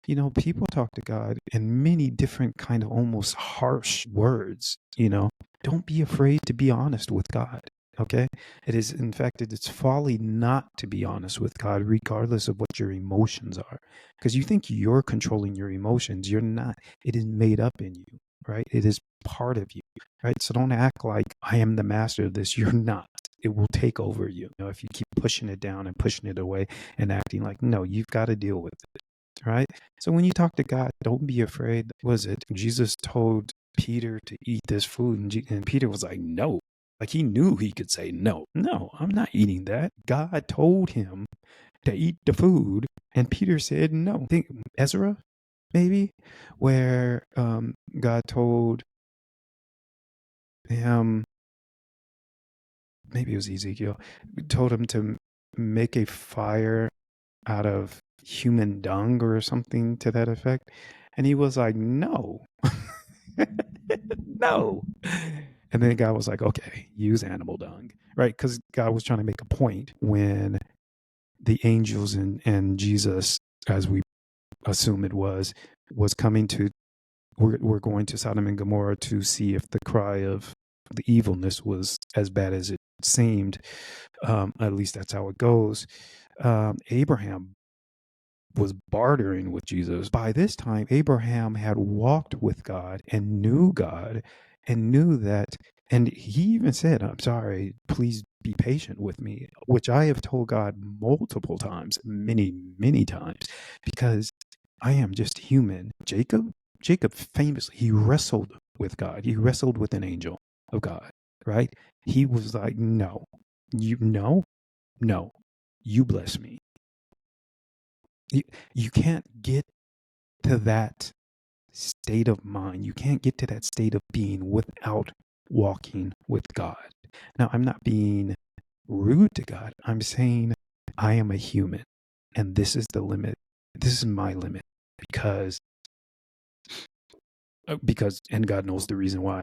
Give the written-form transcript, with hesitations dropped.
People talk to God in many different kind of almost harsh words. Don't be afraid to be honest with God. Okay. It is, in fact, it's folly not to be honest with God, regardless of what your emotions are. Because you think you're controlling your emotions. You're not. It is made up in you, right? It is part of you, right? So don't act like I am the master of this. You're not. It will take over you. If you keep pushing it down and pushing it away and acting like, no, you've got to deal with it, right? So when you talk to God, don't be afraid. Was it Jesus told Peter to eat this food, and Peter was like, no. Like he knew he could say no. No, I'm not eating that. God told him to eat the food, and Peter said no. I think Ezra, maybe, where God told him, maybe it was Ezekiel, told him to make a fire out of human dung or something to that effect. And he was like, no, no. And then God was like, okay, use animal dung, right? Because God was trying to make a point when the angels and Jesus, as we assume it was coming to, we're going to Sodom and Gomorrah to see if the cry of the evilness was as bad as it seemed. At least that's how it goes. Abraham was bartering with Jesus. By this time, Abraham had walked with God and knew that, and he even said, I'm sorry, please be patient with me, which I have told God multiple times, many, many times, because I am just human. Jacob famously, he wrestled with God. He wrestled with an angel of God, right? He was like, no, no, you bless me. You can't get to that state of mind. You can't get to that state of being without walking with God. Now, I'm not being rude to God. I'm saying I am a human, and this is the limit. This is my limit because, and God knows the reason why.